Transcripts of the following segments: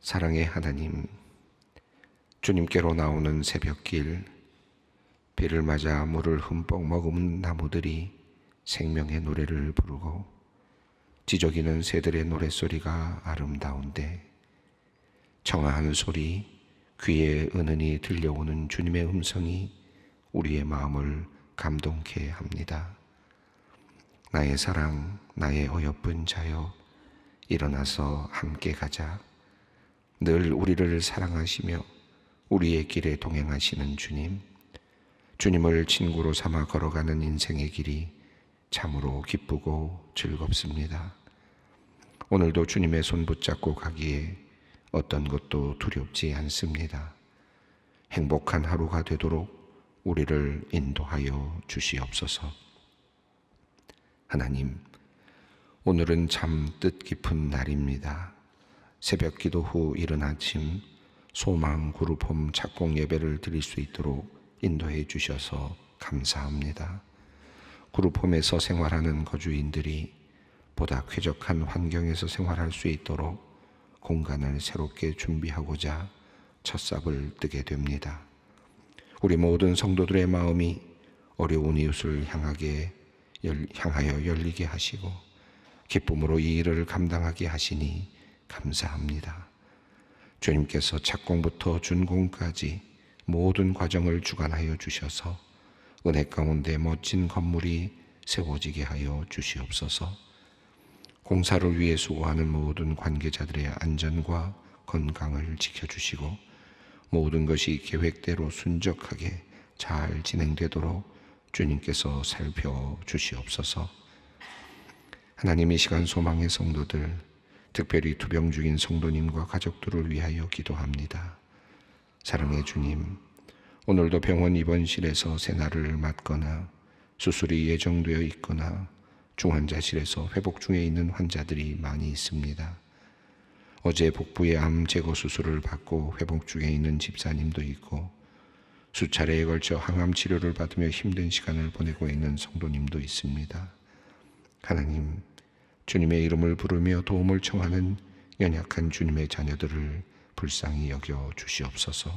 사랑의 하나님, 주님께로 나오는 새벽길, 비를 맞아 물을 흠뻑 머금은 나무들이 생명의 노래를 부르고 지저귀는 새들의 노랫소리가 아름다운데 청아한 소리, 귀에 은은히 들려오는 주님의 음성이 우리의 마음을 감동케 합니다. 나의 사랑, 나의 어여쁜 자여, 일어나서 함께 가자. 늘 우리를 사랑하시며 우리의 길에 동행하시는 주님, 주님을 친구로 삼아 걸어가는 인생의 길이 참으로 기쁘고 즐겁습니다. 오늘도 주님의 손 붙잡고 가기에 어떤 것도 두렵지 않습니다. 행복한 하루가 되도록 우리를 인도하여 주시옵소서. 하나님, 오늘은 참 뜻깊은 날입니다. 새벽 기도 후 이른 아침 소망 그룹홈 착공 예배를 드릴 수 있도록 인도해 주셔서 감사합니다. 그룹홈에서 생활하는 거주인들이 보다 쾌적한 환경에서 생활할 수 있도록 공간을 새롭게 준비하고자 첫삽을 뜨게 됩니다. 우리 모든 성도들의 마음이 어려운 이웃을 향하여 열리게 하시고 기쁨으로 이 일을 감당하게 하시니 감사합니다. 주님께서 착공부터 준공까지 모든 과정을 주관하여 주셔서 은혜 가운데 멋진 건물이 세워지게 하여 주시옵소서. 공사를 위해 수고하는 모든 관계자들의 안전과 건강을 지켜주시고 모든 것이 계획대로 순적하게 잘 진행되도록 주님께서 살펴주시옵소서. 하나님, 이 시간 소망의 성도들, 특별히 투병 중인 성도님과 가족들을 위하여 기도합니다. 사랑의 주님, 오늘도 병원 입원실에서 새날을 맞거나 수술이 예정되어 있거나 중환자실에서 회복 중에 있는 환자들이 많이 있습니다. 어제 복부의 암 제거 수술을 받고 회복 중에 있는 집사님도 있고 수차례에 걸쳐 항암 치료를 받으며 힘든 시간을 보내고 있는 성도님도 있습니다. 하나님, 주님의 이름을 부르며 도움을 청하는 연약한 주님의 자녀들을 불쌍히 여겨 주시옵소서.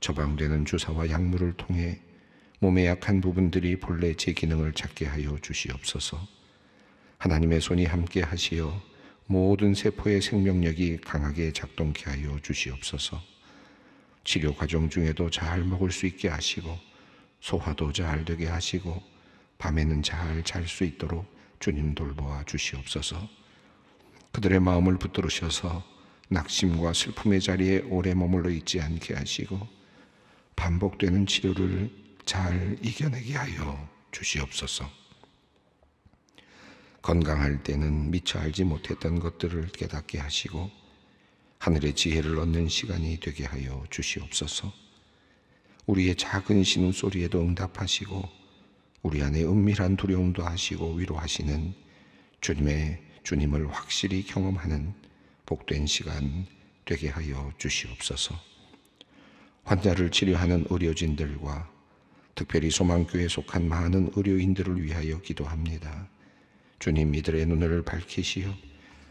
처방되는 주사와 약물을 통해 몸의 약한 부분들이 본래 제 기능을 찾게 하여 주시옵소서. 하나님의 손이 함께 하시어 모든 세포의 생명력이 강하게 작동케 하여 주시옵소서. 치료 과정 중에도 잘 먹을 수 있게 하시고 소화도 잘 되게 하시고 밤에는 잘 잘 수 있도록 주님 돌보아 주시옵소서. 그들의 마음을 붙들으셔서 낙심과 슬픔의 자리에 오래 머물러 있지 않게 하시고 반복되는 치료를 잘 이겨내게 하여 주시옵소서. 건강할 때는 미처 알지 못했던 것들을 깨닫게 하시고 하늘의 지혜를 얻는 시간이 되게 하여 주시옵소서. 우리의 작은 신음소리에도 응답하시고 우리 안에 은밀한 두려움도 하시고 위로하시는 주님을 확실히 경험하는 복된 시간 되게 하여 주시옵소서. 환자를 치료하는 의료진들과 특별히 소망교회에 속한 많은 의료인들을 위하여 기도합니다. 주님, 이들의 눈을 밝히시어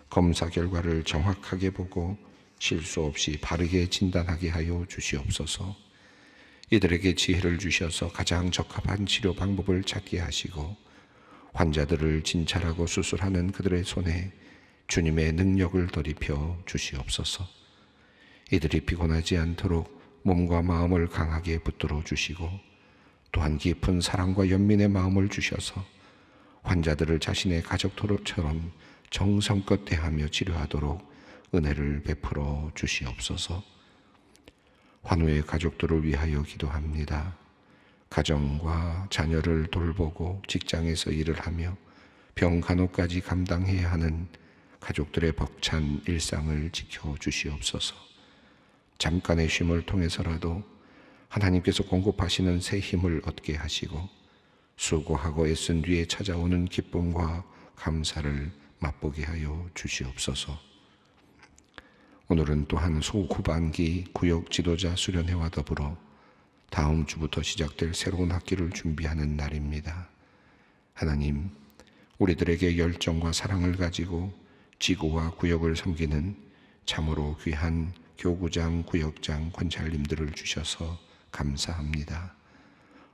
검사 결과를 정확하게 보고 실수 없이 바르게 진단하게 하여 주시옵소서. 이들에게 지혜를 주셔서 가장 적합한 치료 방법을 찾게 하시고 환자들을 진찰하고 수술하는 그들의 손에 주님의 능력을 덧입혀 주시옵소서. 이들이 피곤하지 않도록 몸과 마음을 강하게 붙들어 주시고 또한 깊은 사랑과 연민의 마음을 주셔서 환자들을 자신의 가족처럼 정성껏 대하며 치료하도록 은혜를 베풀어 주시옵소서. 환우의 가족들을 위하여 기도합니다. 가정과 자녀를 돌보고 직장에서 일을 하며 병 간호까지 감당해야 하는 가족들의 벅찬 일상을 지켜주시옵소서. 잠깐의 쉼을 통해서라도 하나님께서 공급하시는 새 힘을 얻게 하시고 수고하고 애쓴 뒤에 찾아오는 기쁨과 감사를 맛보게 하여 주시옵소서. 오늘은 또한 소후반기 구역 지도자 수련회와 더불어 다음 주부터 시작될 새로운 학기를 준비하는 날입니다. 하나님, 우리들에게 열정과 사랑을 가지고 지구와 구역을 섬기는 참으로 귀한 교구장, 구역장, 권찰님들을 주셔서 감사합니다.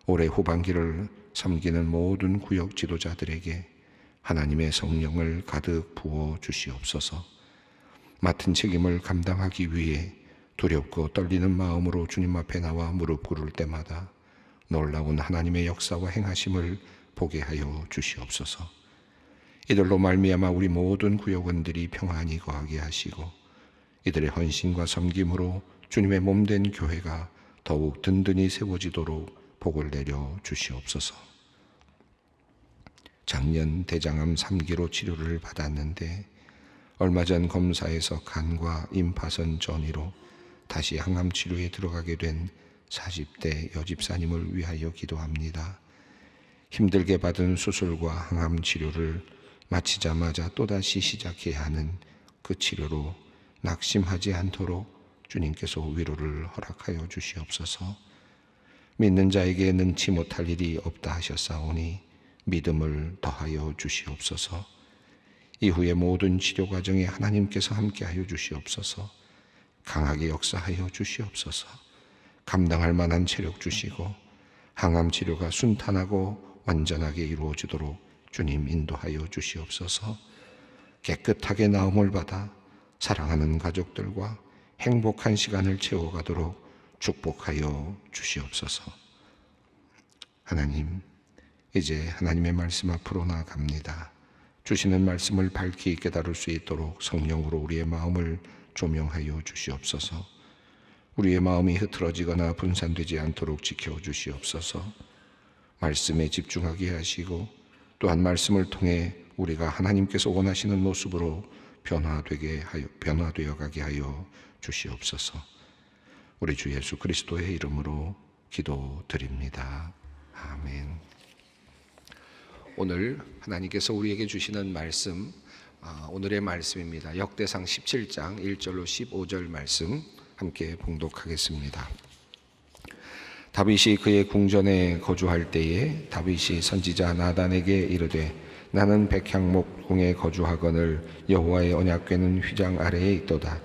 올해 후반기를 섬기는 모든 구역 지도자들에게 하나님의 성령을 가득 부어 주시옵소서. 맡은 책임을 감당하기 위해 두렵고 떨리는 마음으로 주님 앞에 나와 무릎 꿇을 때마다 놀라운 하나님의 역사와 행하심을 보게 하여 주시옵소서. 이들로 말미암아 우리 모든 구역원들이 평안히 거하게 하시고 이들의 헌신과 섬김으로 주님의 몸된 교회가 더욱 든든히 세워지도록 복을 내려 주시옵소서. 작년 대장암 3기로 치료를 받았는데 얼마 전 검사에서 간과 임파선 전이로 다시 항암 치료에 들어가게 된 40대 여집사님을 위하여 기도합니다. 힘들게 받은 수술과 항암 치료를 마치자마자 또다시 시작해야 하는 그 치료로 낙심하지 않도록 주님께서 위로를 허락하여 주시옵소서. 믿는 자에게 능치 못할 일이 없다 하셨사오니 믿음을 더하여 주시옵소서. 이후의 모든 치료 과정에 하나님께서 함께하여 주시옵소서. 강하게 역사하여 주시옵소서. 감당할 만한 체력 주시고 항암 치료가 순탄하고 완전하게 이루어지도록 주님 인도하여 주시옵소서. 깨끗하게 나음을 받아 사랑하는 가족들과 행복한 시간을 채워가도록 축복하여 주시옵소서. 하나님, 이제 하나님의 말씀 앞으로 나아갑니다. 주시는 말씀을 밝히 깨달을 수 있도록 성령으로 우리의 마음을 조명하여 주시옵소서. 우리의 마음이 흐트러지거나 분산되지 않도록 지켜주시옵소서. 말씀에 집중하게 하시고 또한 말씀을 통해 우리가 하나님께서 원하시는 모습으로 변화되어 가게 하여 주시옵소서. 우리 주 예수 그리스도의 이름으로 기도드립니다. 아멘. 오늘 하나님께서 우리에게 주시는 말씀, 오늘의 말씀입니다. 역대상 17장 1절로 15절 말씀 함께 봉독하겠습니다. 다윗이 그의 궁전에 거주할 때에 다윗이 선지자 나단에게 이르되 나는 백향목 궁에 거주하거늘 여호와의 언약궤는 휘장 아래에 있도다.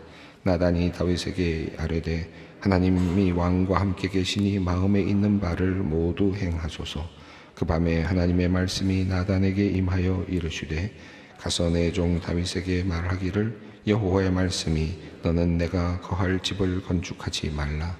나단이 다윗에게 아뢰되 하나님이 왕과 함께 계시니 마음에 있는 바를 모두 행하소서. 그 밤에 하나님의 말씀이 나단에게 임하여 이르시되 가서 내 종 다윗에게 말하기를 여호와의 말씀이 너는 내가 거할 집을 건축하지 말라.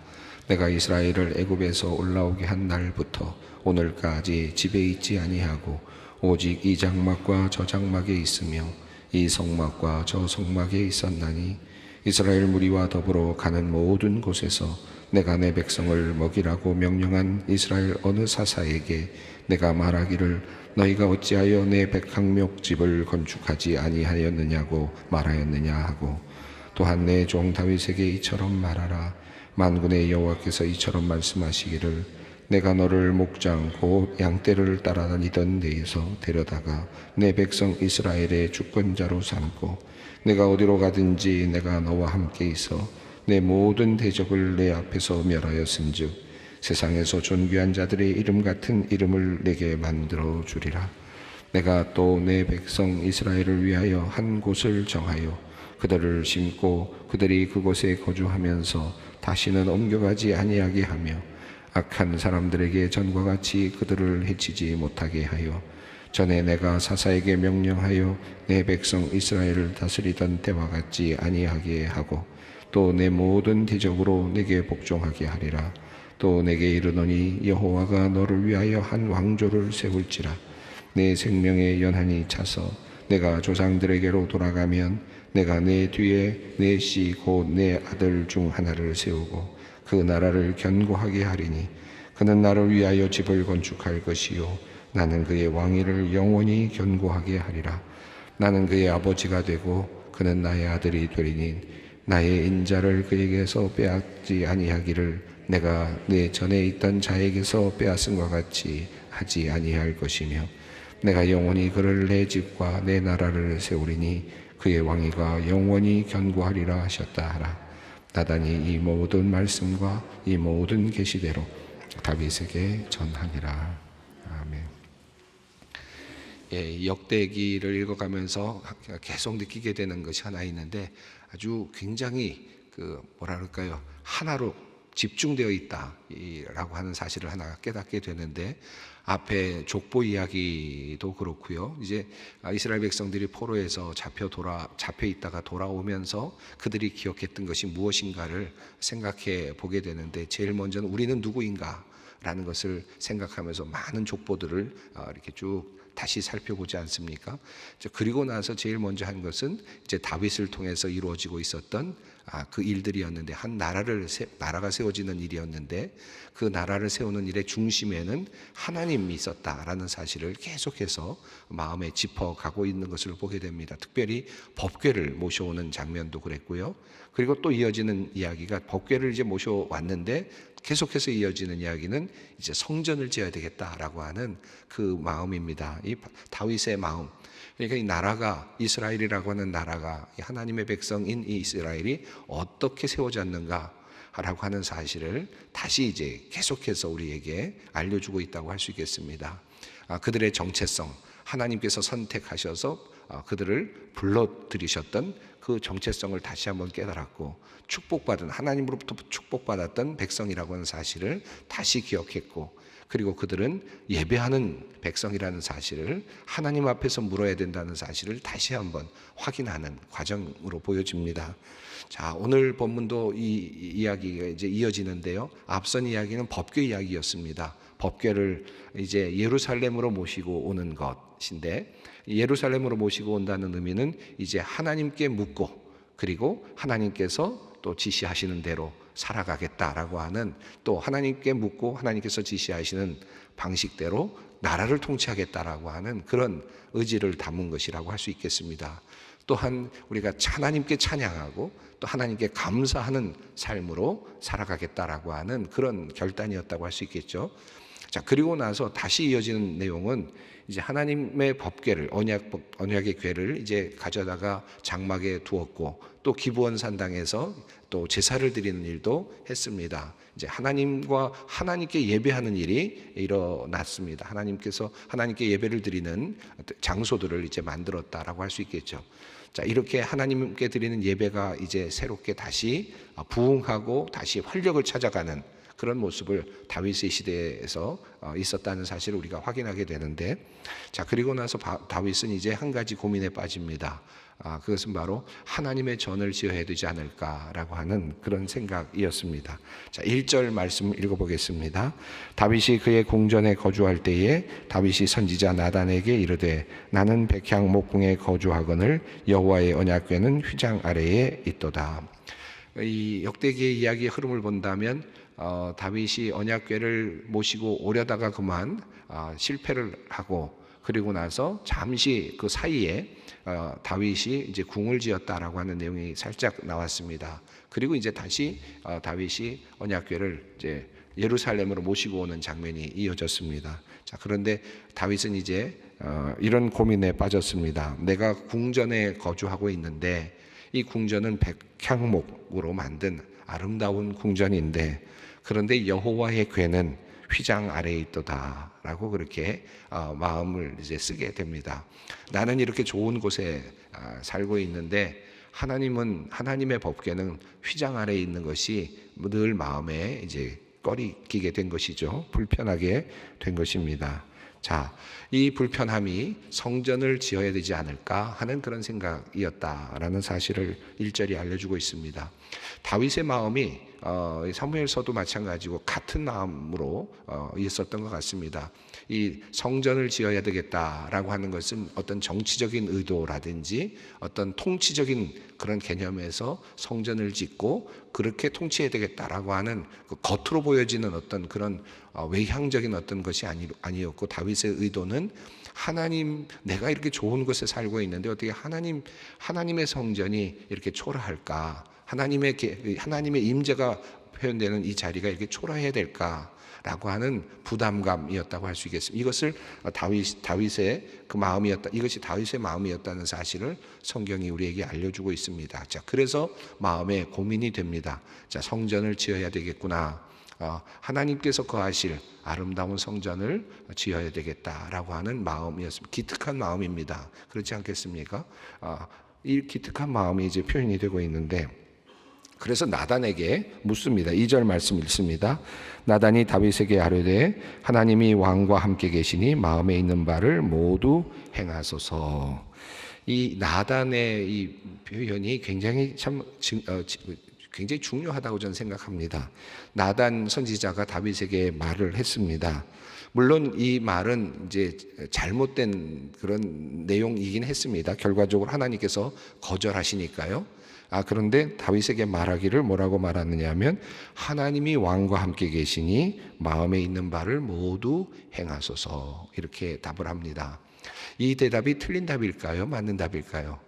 내가 이스라엘을 애굽에서 올라오게 한 날부터 오늘까지 집에 있지 아니하고 오직 이 장막과 저 장막에 있으며 이 성막과 저 성막에 있었나니 이스라엘 무리와 더불어 가는 모든 곳에서 내가 내 백성을 먹이라고 명령한 이스라엘 어느 사사에게 내가 말하기를 너희가 어찌하여 내 백향목 집을 건축하지 아니하였느냐고 말하였느냐 하고 또한 내 종 다윗에게 이처럼 말하라. 만군의 여호와께서 이처럼 말씀하시기를 내가 너를 목장 곧 양떼를 따라다니던 데에서 데려다가 내 백성 이스라엘의 주권자로 삼고 내가 어디로 가든지 내가 너와 함께 있어 내 모든 대적을 내 앞에서 멸하였은즉 세상에서 존귀한 자들의 이름 같은 이름을 내게 만들어 주리라. 내가 또 내 백성 이스라엘을 위하여 한 곳을 정하여 그들을 심고 그들이 그곳에 거주하면서 다시는 옮겨가지 아니하게 하며 악한 사람들에게 전과 같이 그들을 해치지 못하게 하여 전에 내가 사사에게 명령하여 내 백성 이스라엘을 다스리던 때와 같지 아니하게 하고 또 내 모든 대적으로 내게 복종하게 하리라. 또 내게 이르노니 여호와가 너를 위하여 한 왕조를 세울지라. 내 생명의 연한이 차서 내가 조상들에게로 돌아가면 내가 내 뒤에 내 씨 곧 내 아들 중 하나를 세우고 그 나라를 견고하게 하리니 그는 나를 위하여 집을 건축할 것이요 나는 그의 왕위를 영원히 견고하게 하리라. 나는 그의 아버지가 되고 그는 나의 아들이 되리니 나의 인자를 그에게서 빼앗지 아니하기를 내가 내 전에 있던 자에게서 빼앗은과 같이 하지 아니할 것이며 내가 영원히 그를 내 집과 내 나라를 세우리니 그의 왕위가 영원히 견고하리라 하셨다 하라. 나단이 이 모든 말씀과 이 모든 계시대로 다윗에게 전하니라. 아멘. 역대기를 읽어가면서 계속 느끼게 되는 것이 하나 있는데 아주 굉장히 뭐라 그럴까요? 하나로 집중되어 있다라고 하는 사실을 하나 깨닫게 되는데, 앞에 족보 이야기도 그렇고요. 이제 이스라엘 백성들이 포로에서 잡혀 있다가 돌아오면서 그들이 기억했던 것이 무엇인가를 생각해 보게 되는데, 제일 먼저는 우리는 누구인가? 라는 것을 생각하면서 많은 족보들을 이렇게 쭉 다시 살펴보지 않습니까? 그리고 나서 제일 먼저 한 것은 이제 다윗을 통해서 이루어지고 있었던 그 일들이었는데, 한 나라가 세워지는 일이었는데, 그 나라를 세우는 일의 중심에는 하나님이 있었다라는 사실을 계속해서 마음에 짚어가고 있는 것을 보게 됩니다. 특별히 법궤를 모셔오는 장면도 그랬고요. 그리고 또 이어지는 이야기가, 법궤를 이제 모셔왔는데 계속해서 이어지는 이야기는 이제 성전을 지어야 되겠다라고 하는 그 마음입니다. 이 다윗의 마음. 그러니까 이 나라가, 이스라엘이라고 하는 나라가, 하나님의 백성인 이 이스라엘이 어떻게 세워졌는가 라고 하는 사실을 다시 이제 계속해서 우리에게 알려주고 있다고 할 수 있겠습니다. 그들의 정체성, 하나님께서 선택하셔서 그들을 불러들이셨던 그 정체성을 다시 한번 깨달았고, 축복받은, 하나님으로부터 축복받았던 백성이라고 하는 사실을 다시 기억했고, 그리고 그들은 예배하는 백성이라는 사실을, 하나님 앞에서 물어야 된다는 사실을 다시 한번 확인하는 과정으로 보여집니다. 자, 오늘 본문도 이 이야기가 이제 이어지는데요. 앞선 이야기는 법궤 이야기였습니다. 법궤를 이제 예루살렘으로 모시고 오는 것인데, 예루살렘으로 모시고 온다는 의미는 이제 하나님께 묻고, 그리고 하나님께서 또 지시하시는 대로 살아가겠다라고 하는, 또 하나님께 묻고 하나님께서 지시하시는 방식대로 나라를 통치하겠다라고 하는 그런 의지를 담은 것이라고 할 수 있겠습니다. 또한 우리가 하나님께 찬양하고 또 하나님께 감사하는 삶으로 살아가겠다라고 하는 그런 결단이었다고 할 수 있겠죠. 자, 그리고 나서 다시 이어지는 내용은 이제 하나님의 법궤를, 언약의 궤를 이제 가져다가 장막에 두었고, 또 기브온 산당에서 또 제사를 드리는 일도 했습니다. 이제 하나님께 예배하는 일이 일어났습니다. 하나님께서 하나님께 예배를 드리는 장소들을 이제 만들었다라고 할 수 있겠죠. 자, 이렇게 하나님께 드리는 예배가 이제 새롭게 다시 부흥하고 다시 활력을 찾아가는 그런 모습을 다윗의 시대에서 있었다는 사실을 우리가 확인하게 되는데, 자, 그리고 나서 다윗은 이제 한 가지 고민에 빠집니다. 그것은 바로 하나님의 전을 지어야 되지 않을까라고 하는 그런 생각이었습니다. 자, 1절 말씀 읽어보겠습니다. 다윗이 그의 궁전에 거주할 때에 다윗이 선지자 나단에게 이르되, 나는 백향 목궁에 거주하거늘 여호와의 언약궤는 휘장 아래에 있도다. 이 역대기의 이야기의 흐름을 본다면 다윗이 언약궤를 모시고 오려다가 그만 실패를 하고, 그리고 나서 잠시 그 사이에 다윗이 이제 궁을 지었다라고 하는 내용이 살짝 나왔습니다. 그리고 이제 다시 다윗이 언약궤를 이제 예루살렘으로 모시고 오는 장면이 이어졌습니다. 자, 그런데 다윗은 이제 이런 고민에 빠졌습니다. 내가 궁전에 거주하고 있는데, 이 궁전은 백향목으로 만든 아름다운 궁전인데, 그런데 여호와의 궤는 휘장 아래에 있도다라고 그렇게 마음을 이제 쓰게 됩니다. 나는 이렇게 좋은 곳에 살고 있는데, 하나님의 법궤는 휘장 아래에 있는 것이 늘 마음에 이제 꺼리끼게 된 것이죠. 불편하게 된 것입니다. 자, 이 불편함이 성전을 지어야 되지 않을까 하는 그런 생각이었다라는 사실을 1절이 알려주고 있습니다. 다윗의 마음이 사무엘서도 마찬가지고 같은 마음으로 있었던 것 같습니다. 이 성전을 지어야 되겠다라고 하는 것은 어떤 정치적인 의도라든지 어떤 통치적인 그런 개념에서 성전을 짓고 그렇게 통치해야 되겠다라고 하는 그 겉으로 보여지는 어떤 그런 외향적인 어떤 것이 아니었고, 다윗의 의도는 내가 이렇게 좋은 곳에 살고 있는데 어떻게 하나님의 성전이 이렇게 초라할까? 하나님의 임재가 표현되는 이 자리가 이렇게 초라해야 될까라고 하는 부담감이었다고 할 수 있겠습니다. 이것을 다윗의 그 마음이었다. 이것이 다윗의 마음이었다는 사실을 성경이 우리에게 알려주고 있습니다. 자, 그래서 마음에 고민이 됩니다. 자, 성전을 지어야 되겠구나. 하나님께서 거하실 아름다운 성전을 지어야 되겠다라고 하는 마음이었습니다. 기특한 마음입니다. 그렇지 않겠습니까? 이 기특한 마음이 이제 표현이 되고 있는데, 그래서 나단에게 묻습니다. 2절 말씀 읽습니다. 나단이 다윗에게 아뢰되 하나님이 왕과 함께 계시니 마음에 있는 바를 모두 행하소서. 이 나단의 이 표현이 굉장히 굉장히 중요하다고 저는 생각합니다. 나단 선지자가 다윗에게 말을 했습니다. 물론 이 말은 이제 잘못된 그런 내용이긴 했습니다. 결과적으로 하나님께서 거절하시니까요. 그런데 다윗에게 말하기를 뭐라고 말하느냐 하면 하나님이 왕과 함께 계시니 마음에 있는 바를 모두 행하소서, 이렇게 답을 합니다. 이 대답이 틀린 답일까요? 맞는 답일까요?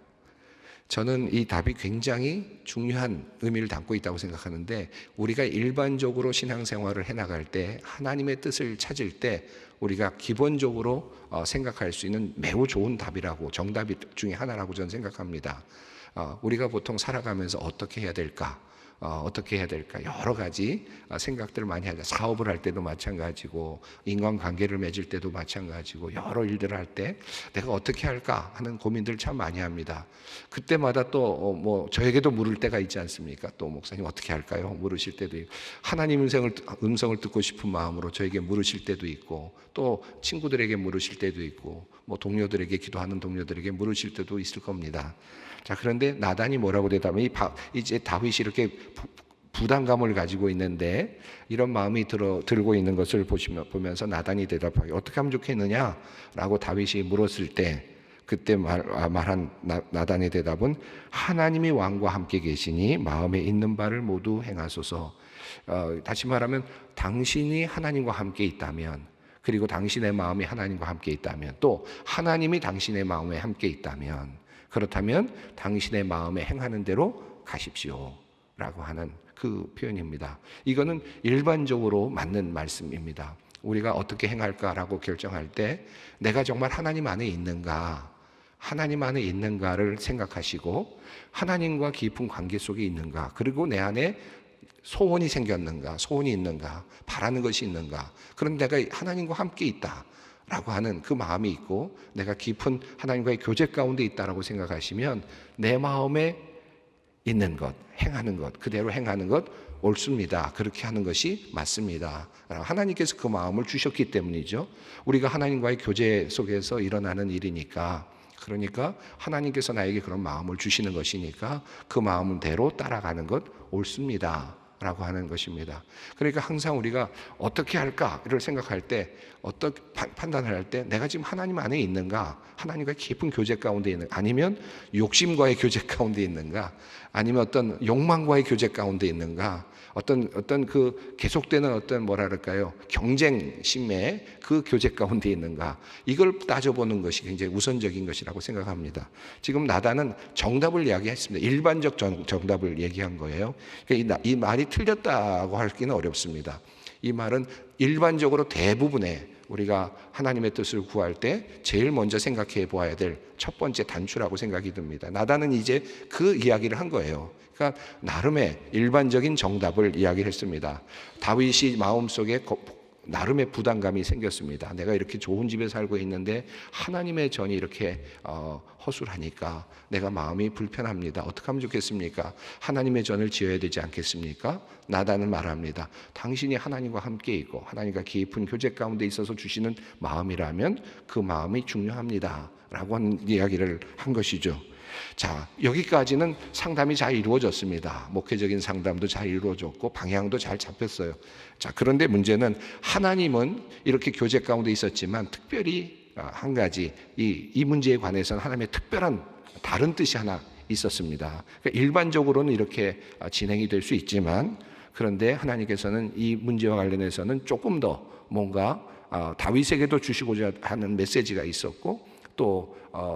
저는 이 답이 굉장히 중요한 의미를 담고 있다고 생각하는데, 우리가 일반적으로 신앙생활을 해나갈 때 하나님의 뜻을 찾을 때 우리가 기본적으로 생각할 수 있는 매우 좋은 답이라고, 정답 중에 하나라고 저는 생각합니다. 우리가 보통 살아가면서 어떻게 해야 될까? 어떻게 해야 될까? 여러 가지 생각들을 많이 하죠. 사업을 할 때도 마찬가지고, 인간관계를 맺을 때도 마찬가지고, 여러 일들을 할 때 내가 어떻게 할까 하는 고민들을 참 많이 합니다. 그때마다 또 저에게도 물을 때가 있지 않습니까? 또 목사님 어떻게 할까요? 물으실 때도 있고, 하나님 음성을 듣고 싶은 마음으로 저에게 물으실 때도 있고, 또 친구들에게 물으실 때도 있고, 동료들에게, 기도하는 동료들에게 물으실 때도 있을 겁니다. 자, 그런데 나단이 뭐라고 대답하면, 이제 다윗이 이렇게 부담감을 가지고 있는데 이런 마음이 들고 있는 것을 보면서 나단이 대답하기, 어떻게 하면 좋겠느냐라고 다윗이 물었을 때, 그때 말한 나단의 대답은 하나님이 왕과 함께 계시니 마음에 있는 바를 모두 행하소서. 다시 말하면 당신이 하나님과 함께 있다면, 그리고 당신의 마음이 하나님과 함께 있다면, 또 하나님이 당신의 마음에 함께 있다면, 그렇다면 당신의 마음에 행하는 대로 가십시오 라고 하는 그 표현입니다. 이거는 일반적으로 맞는 말씀입니다. 우리가 어떻게 행할까라고 결정할 때 내가 정말 하나님 안에 있는가, 하나님 안에 있는가를 생각하시고, 하나님과 깊은 관계 속에 있는가, 그리고 내 안에 소원이 생겼는가, 소원이 있는가, 바라는 것이 있는가, 그런 내가 하나님과 함께 있다 라고 하는 그 마음이 있고, 내가 깊은 하나님과의 교제 가운데 있다라고 생각하시면 내 마음에 있는 것, 행하는 것, 그대로 행하는 것 옳습니다. 그렇게 하는 것이 맞습니다. 하나님께서 그 마음을 주셨기 때문이죠. 우리가 하나님과의 교제 속에서 일어나는 일이니까, 그러니까 하나님께서 나에게 그런 마음을 주시는 것이니까 그 마음대로 따라가는 것 옳습니다 라고 하는 것입니다. 그러니까 항상 우리가 어떻게 할까를 생각할 때, 어떻게 판단을 할 때 내가 지금 하나님 안에 있는가, 하나님과의 깊은 교제 가운데 있는가, 아니면 욕심과의 교제 가운데 있는가, 아니면 어떤 욕망과의 교제 가운데 있는가, 어떤 그 계속되는 어떤 뭐랄까요, 경쟁심의 그 교제 가운데 있는가, 이걸 따져보는 것이 굉장히 우선적인 것이라고 생각합니다. 지금 나단은 정답을 이야기했습니다. 일반적 정답을 얘기한 거예요. 그러니까 이 말이 틀렸다고 하기는 어렵습니다. 이 말은 일반적으로 대부분의 우리가 하나님의 뜻을 구할 때 제일 먼저 생각해 보아야 될 첫 번째 단추라고 생각이 듭니다. 나단은 이제 그 이야기를 한 거예요. 그러니까 나름의 일반적인 정답을 이야기를 했습니다. 다윗이 마음속에 나름의 부담감이 생겼습니다. 내가 이렇게 좋은 집에 살고 있는데 하나님의 전이 이렇게 허술하니까 내가 마음이 불편합니다. 어떻게 하면 좋겠습니까? 하나님의 전을 지어야 되지 않겠습니까? 나단은 말합니다. 당신이 하나님과 함께 있고 하나님과 깊은 교제 가운데 있어서 주시는 마음이라면 그 마음이 중요합니다 라고 하는 이야기를 한 것이죠. 자, 여기까지는 상담이 잘 이루어졌습니다. 목회적인 상담도 잘 이루어졌고 방향도 잘 잡혔어요. 자, 그런데 문제는 하나님은 이렇게 교제 가운데 있었지만 특별히 한 가지 이 문제에 관해서는 하나님의 특별한 다른 뜻이 하나 있었습니다. 그러니까 일반적으로는 이렇게 진행이 될 수 있지만, 그런데 하나님께서는 이 문제와 관련해서는 조금 더 뭔가 다윗에게도 주시고자 하는 메시지가 있었고, 또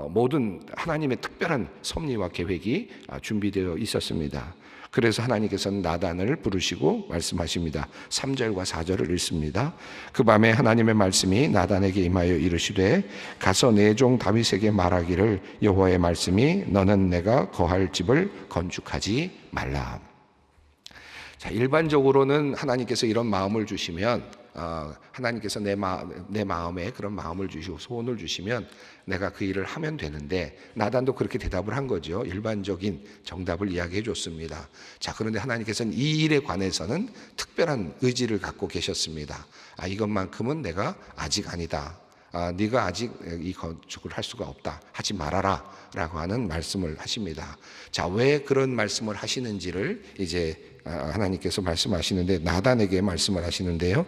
모든 하나님의 특별한 섭리와 계획이 준비되어 있었습니다. 그래서 하나님께서는 나단을 부르시고 말씀하십니다. 3절과 4절을 읽습니다. 그 밤에 하나님의 말씀이 나단에게 임하여 이르시되 가서 내 종 다윗에게 말하기를 여호와의 말씀이 너는 내가 거할 집을 건축하지 말라. 자, 일반적으로는 하나님께서 이런 마음을 주시면 하나님께서 내 마음에 그런 마음을 주시고 소원을 주시면 내가 그 일을 하면 되는데, 나단도 그렇게 대답을 한 거죠. 일반적인 정답을 이야기해 줬습니다. 자, 그런데 하나님께서는 이 일에 관해서는 특별한 의지를 갖고 계셨습니다. 이것만큼은 내가 아직 아니다. 네가 아직 이 건축을 할 수가 없다. 하지 말아라 라고 하는 말씀을 하십니다. 자, 왜 그런 말씀을 하시는지를 이제 하나님께서 말씀하시는데, 나단에게 말씀을 하시는데요.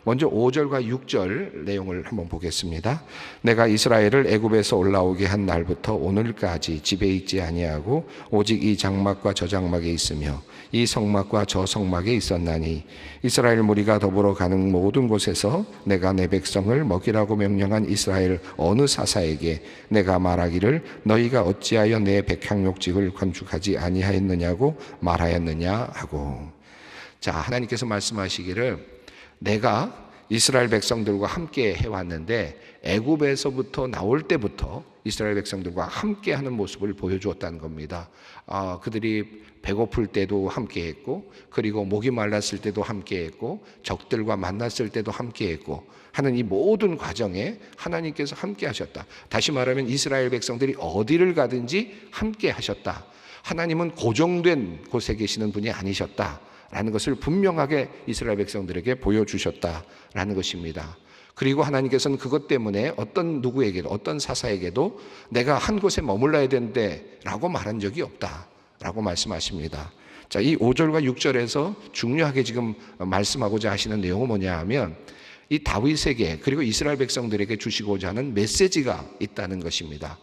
먼저 5절과 6절 내용을 한번 보겠습니다. 내가 이스라엘을 애굽에서 올라오게 한 날부터 오늘까지 집에 있지 아니하고 오직 이 장막과 저 장막에 있으며 이 성막과 저 성막에 있었나니, 이스라엘 무리가 더불어 가는 모든 곳에서 내가 내 백성을 먹이라고 명령한 이스라엘 어느 사사에게 내가 말하기를 너희가 어찌하여 내 백향목직을 건축하지 아니하였느냐고 말하였느냐 하고. 자, 하나님께서 말씀하시기를 내가 이스라엘 백성들과 함께 해왔는데, 애굽에서부터 나올 때부터 이스라엘 백성들과 함께 하는 모습을 보여주었다는 겁니다. 그들이 배고플 때도 함께 했고, 그리고 목이 말랐을 때도 함께 했고, 적들과 만났을 때도 함께 했고 하는 이 모든 과정에 하나님께서 함께 하셨다. 다시 말하면 이스라엘 백성들이 어디를 가든지 함께 하셨다. 하나님은 고정된 곳에 계시는 분이 아니셨다 라는 것을 분명하게 이스라엘 백성들에게 보여주셨다라는 것입니다. 그리고 하나님께서는 그것 때문에 어떤 누구에게도, 어떤 사사에게도 내가 한 곳에 머물러야 되는데 라고 말한 적이 없다 라고 말씀하십니다. 자, 이 5절과 6절에서 중요하게 지금 말씀하고자 하시는 내용은 뭐냐 하면, 이 다윗에게 그리고 이스라엘 백성들에게 주시고자 하는 메시지가 있다는 것입니다.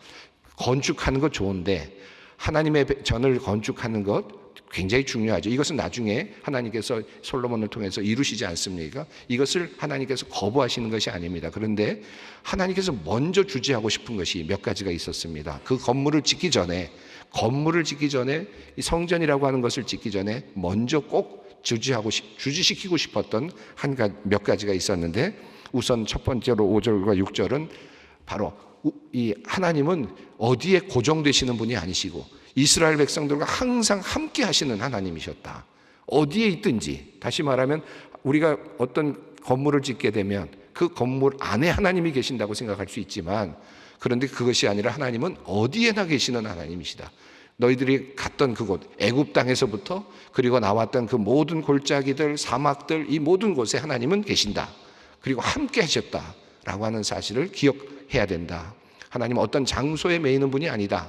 건축하는 것 좋은데 하나님의 전을 건축하는 것 굉장히 중요하죠. 이것은 나중에 하나님께서 솔로몬을 통해서 이루시지 않습니까? 이것을 하나님께서 거부하시는 것이 아닙니다. 그런데 하나님께서 먼저 주지하고 싶은 것이 몇 가지가 있었습니다. 그 건물을 짓기 전에 이 성전이라고 하는 것을 짓기 전에 먼저 꼭 주지시키고 싶었던 몇 가지가 있었는데, 우선 첫 번째로 5절과 6절은 바로 이 하나님은 어디에 고정되시는 분이 아니시고 이스라엘 백성들과 항상 함께 하시는 하나님이셨다. 어디에 있든지, 다시 말하면 우리가 어떤 건물을 짓게 되면 그 건물 안에 하나님이 계신다고 생각할 수 있지만, 그런데 그것이 아니라 하나님은 어디에나 계시는 하나님이시다. 너희들이 갔던 그곳 애굽 땅에서부터 그리고 나왔던 그 모든 골짜기들, 사막들, 이 모든 곳에 하나님은 계신다. 그리고 함께 하셨다라고 하는 사실을 기억해야 된다. 하나님은 어떤 장소에 매이는 분이 아니다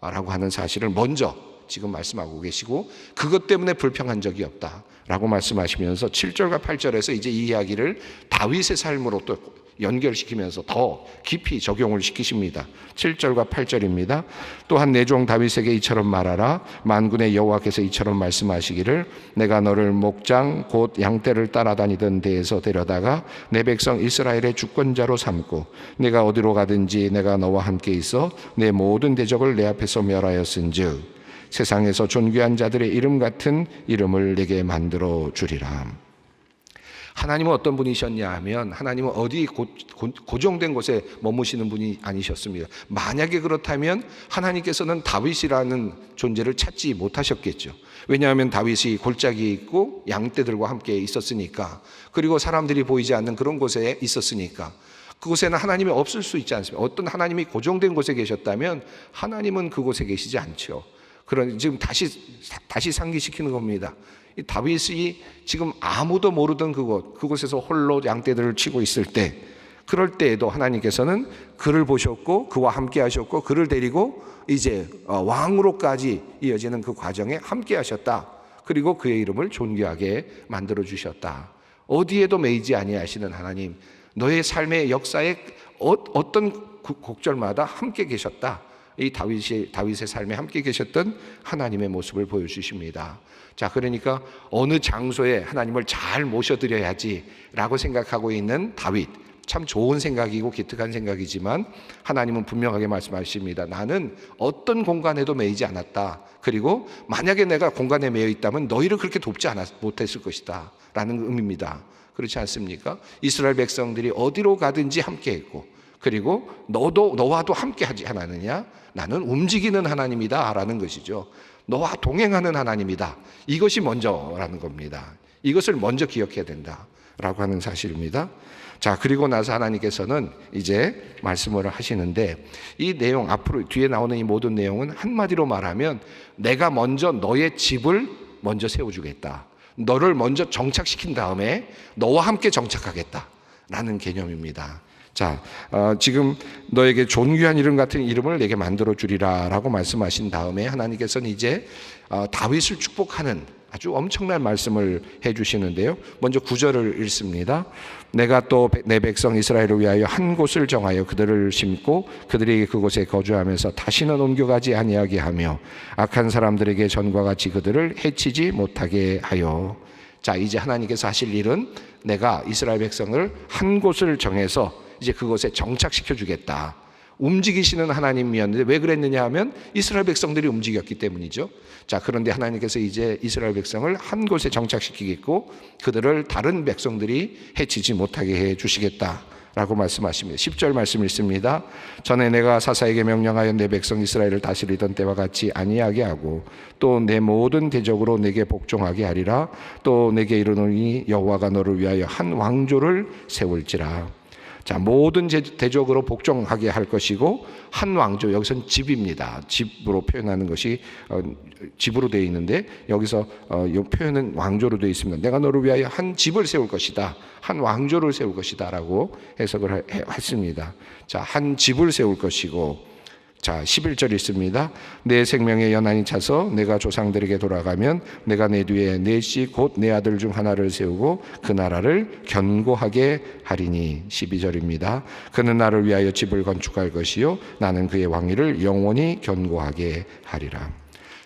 라고 하는 사실을 먼저 지금 말씀하고 계시고, 그것 때문에 불평한 적이 없다 라고 말씀하시면서 7절과 8절에서 이제 이 이야기를 다윗의 삶으로 또 연결시키면서 더 깊이 적용을 시키십니다. 7절과 8절입니다. 또한 내 종 다윗에게 이처럼 말하라. 만군의 여호와께서 이처럼 말씀하시기를 내가 너를 목장 곧 양떼를 따라다니던 데에서 데려다가 내 백성 이스라엘의 주권자로 삼고 내가 어디로 가든지 내가 너와 함께 있어 내 모든 대적을 내 앞에서 멸하였은즉 세상에서 존귀한 자들의 이름 같은 이름을 내게 만들어 주리라. 하나님은 어떤 분이셨냐 하면, 하나님은 어디 고정된 곳에 머무시는 분이 아니셨습니다. 만약에 그렇다면 하나님께서는 다윗이라는 존재를 찾지 못하셨겠죠. 왜냐하면 다윗이 골짜기에 있고 양떼들과 함께 있었으니까, 그리고 사람들이 보이지 않는 그런 곳에 있었으니까 그곳에는 하나님이 없을 수 있지 않습니까? 어떤 하나님이 고정된 곳에 계셨다면 하나님은 그곳에 계시지 않죠. 그런 지금 다시 상기시키는 겁니다. 이 다윗이 지금 아무도 모르던 그곳에서 홀로 양떼들을 치고 있을 때, 그럴 때에도 하나님께서는 그를 보셨고 그와 함께 하셨고 그를 데리고 이제 왕으로까지 이어지는 그 과정에 함께 하셨다. 그리고 그의 이름을 존귀하게 만들어 주셨다. 어디에도 매이지 아니하시는 하나님, 너의 삶의 역사에 어떤 곡절마다 함께 계셨다. 이 다윗의 삶에 함께 계셨던 하나님의 모습을 보여주십니다. 자, 그러니까 어느 장소에 하나님을 잘 모셔드려야지라고 생각하고 있는 다윗, 참 좋은 생각이고 기특한 생각이지만 하나님은 분명하게 말씀하십니다. 나는 어떤 공간에도 매이지 않았다. 그리고 만약에 내가 공간에 매여 있다면 너희를 그렇게 돕지 못했을 것이다 라는 의미입니다. 그렇지 않습니까? 이스라엘 백성들이 어디로 가든지 함께했고, 그리고 너와도 함께 하지 않았느냐? 나는 움직이는 하나님이다 라는 것이죠. 너와 동행하는 하나님이다. 이것이 먼저라는 겁니다. 이것을 먼저 기억해야 된다. 라고 하는 사실입니다. 자, 그리고 나서 하나님께서는 이제 말씀을 하시는데, 이 내용, 앞으로 뒤에 나오는 이 모든 내용은 한마디로 말하면 내가 먼저 너의 집을 먼저 세워주겠다, 너를 먼저 정착시킨 다음에 너와 함께 정착하겠다 라는 개념입니다. 자, 지금 너에게 존귀한 이름 같은 이름을 내게 만들어 주리라 라고 말씀하신 다음에 하나님께서는 이제 다윗을 축복하는 아주 엄청난 말씀을 해주시는데요. 먼저 9절을 읽습니다. 내가 또 내 백성 이스라엘을 위하여 한 곳을 정하여 그들을 심고 그들이 그곳에 거주하면서 다시는 옮겨가지 아니하게 하며 악한 사람들에게 전과 같이 그들을 해치지 못하게 하여. 자, 이제 하나님께서 하실 일은 내가 이스라엘 백성을 한 곳을 정해서 이제 그곳에 정착시켜 주겠다. 움직이시는 하나님이었는데 왜 그랬느냐 하면 이스라엘 백성들이 움직였기 때문이죠. 자, 그런데 하나님께서 이제 이스라엘 백성을 한 곳에 정착시키겠고 그들을 다른 백성들이 해치지 못하게 해 주시겠다라고 말씀하십니다. 10절 말씀 읽습니다. 전에 내가 사사에게 명령하여 내 백성 이스라엘을 다스리던 때와 같이 아니하게 하고 또 내 모든 대적으로 내게 복종하게 하리라. 또 내게 이르노니 여호와가 너를 위하여 한 왕조를 세울지라. 자, 모든 대적으로 복종하게 할 것이고 한 왕조, 여기서는 집입니다. 집으로 표현하는 것이 집으로 되어 있는데 여기서 이 표현은 왕조로 되어 있습니다. 내가 너를 위하여 한 집을 세울 것이다, 한 왕조를 세울 것이다 라고 해석을 했습니다. 자, 한 집을 세울 것이고, 자, 11절 있습니다. 내 생명의 연한이 차서 내가 조상들에게 돌아가면 내가 내 뒤에 넷이 곧 내 아들 중 하나를 세우고 그 나라를 견고하게 하리니. 12절입니다. 그는 나를 위하여 집을 건축할 것이요 나는 그의 왕위를 영원히 견고하게 하리라.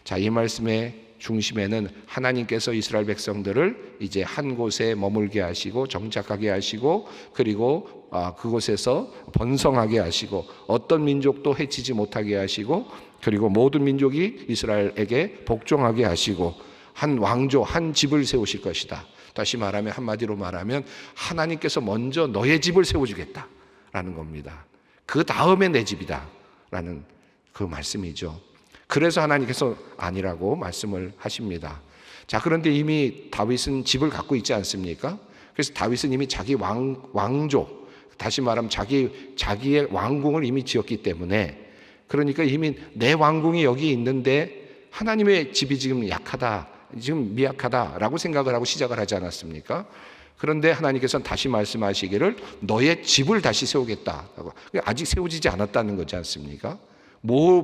자, 이 말씀의 중심에는 하나님께서 이스라엘 백성들을 이제 한 곳에 머물게 하시고 정착하게 하시고 그리고 그곳에서 번성하게 하시고 어떤 민족도 해치지 못하게 하시고 그리고 모든 민족이 이스라엘에게 복종하게 하시고 한 왕조, 한 집을 세우실 것이다. 다시 말하면, 한마디로 말하면 하나님께서 먼저 너의 집을 세워주겠다라는 겁니다. 그 다음에 내 집이다 라는 그 말씀이죠. 그래서 하나님께서 아니라고 말씀을 하십니다. 자, 그런데 이미 다윗은 집을 갖고 있지 않습니까? 그래서 다윗은 이미 자기 왕조, 다시 말하면 자기의 왕궁을 이미 지었기 때문에, 그러니까 이미 내 왕궁이 여기 있는데 하나님의 집이 지금 약하다, 지금 미약하다라고 생각을 하고 시작을 하지 않았습니까? 그런데 하나님께서는 다시 말씀하시기를 너의 집을 다시 세우겠다라고. 아직 세워지지 않았다는 거지 않습니까?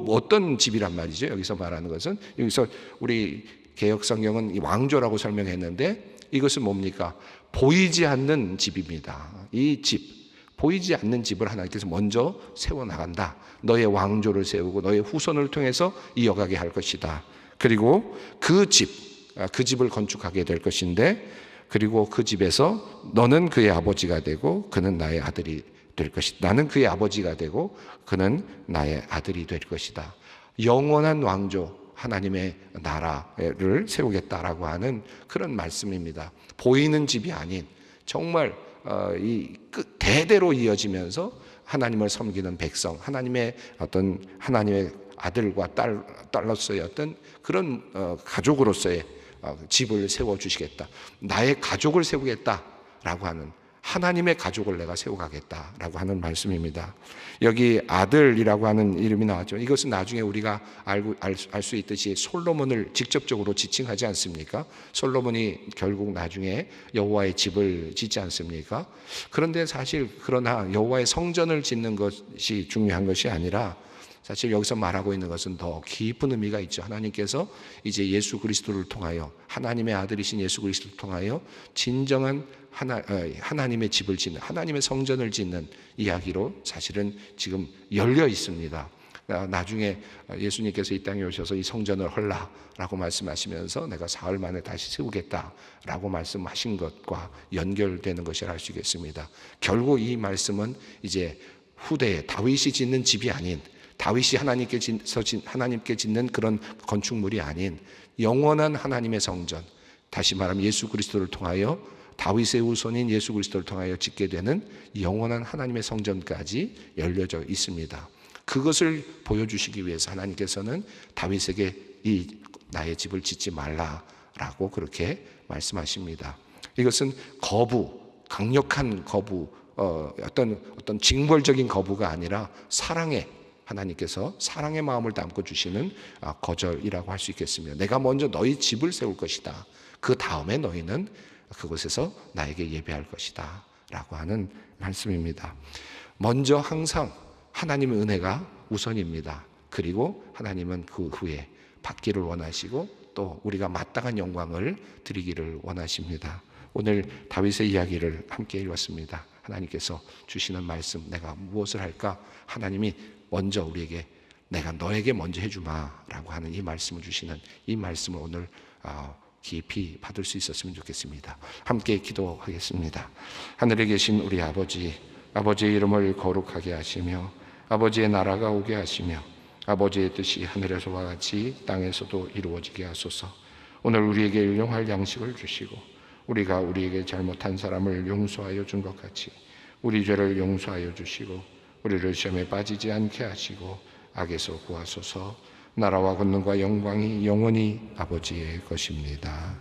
어떤 집이란 말이죠? 여기서 말하는 것은, 여기서 우리 개역 성경은 이 왕조라고 설명했는데 이것은 뭡니까? 보이지 않는 집입니다. 이 집, 보이지 않는 집을 하나님께서 먼저 세워나간다. 너의 왕조를 세우고 너의 후손을 통해서 이어가게 할 것이다. 그리고 그 집을 건축하게 될 것인데, 그리고 그 집에서 너는 그의 아버지가 되고 그는 나의 아들이 될 것이다. 나는 그의 아버지가 되고 그는 나의 아들이 될 것이다. 영원한 왕조, 하나님의 나라를 세우겠다라고 하는 그런 말씀입니다. 보이는 집이 아닌 정말 대대로 이어지면서 하나님을 섬기는 백성, 하나님의 아들과 딸로서의 어떤 그런 가족으로서의 집을 세워주시겠다. 나의 가족을 세우겠다라고 하는, 하나님의 가족을 내가 세워가겠다라고 하는 말씀입니다. 여기 아들이라고 하는 이름이 나왔죠. 이것은 나중에 우리가 알 수 있듯이 솔로몬을 직접적으로 지칭하지 않습니까? 솔로몬이 결국 나중에 여호와의 집을 짓지 않습니까? 그런데 사실 그러나 여호와의 성전을 짓는 것이 중요한 것이 아니라 사실 여기서 말하고 있는 것은 더 깊은 의미가 있죠. 하나님께서 이제 예수 그리스도를 통하여, 하나님의 아들이신 예수 그리스도를 통하여 진정한 하나님의 집을 짓는, 하나님의 성전을 짓는 이야기로 사실은 지금 열려 있습니다. 나중에 예수님께서 이 땅에 오셔서 이 성전을 헐라라고 말씀하시면서 내가 사흘 만에 다시 세우겠다라고 말씀하신 것과 연결되는 것이라 할 수 있겠습니다. 결국 이 말씀은 이제 후대에 다윗이 짓는 집이 아닌, 다윗이 하나님께 짓는 그런 건축물이 아닌 영원한 하나님의 성전, 다시 말하면 예수 그리스도를 통하여, 다윗의 후손인 예수 그리스도를 통하여 짓게 되는 영원한 하나님의 성전까지 열려져 있습니다. 그것을 보여주시기 위해서 하나님께서는 다윗에게 나의 집을 짓지 말라라고 그렇게 말씀하십니다. 이것은 강력한 거부, 어떤 징벌적인 거부가 아니라 사랑의, 하나님께서 사랑의 마음을 담고 주시는 거절이라고 할 수 있겠습니다. 내가 먼저 너희 집을 세울 것이다. 그 다음에 너희는 그곳에서 나에게 예배할 것이다 라고 하는 말씀입니다. 먼저 항상 하나님의 은혜가 우선입니다. 그리고 하나님은 그 후에 받기를 원하시고 또 우리가 마땅한 영광을 드리기를 원하십니다. 오늘 다윗의 이야기를 함께 읽었습니다. 하나님께서 주시는 말씀, 내가 무엇을 할까? 하나님이 먼저 우리에게 내가 너에게 먼저 해주마 라고 하는 이 말씀을 주시는 이 말씀을 오늘 깊이 받을 수 있었으면 좋겠습니다. 함께 기도하겠습니다. 하늘에 계신 우리 아버지, 아버지의 이름을 거룩하게 하시며 아버지의 나라가 오게 하시며 아버지의 뜻이 하늘에서와 같이 땅에서도 이루어지게 하소서. 오늘 우리에게 일용할 양식을 주시고 우리가 우리에게 잘못한 사람을 용서하여 준 것 같이 우리 죄를 용서하여 주시고 우리를 시험에 빠지지 않게 하시고 악에서 구하소서. 나라와 권능과 영광이 영원히 아버지의 것입니다.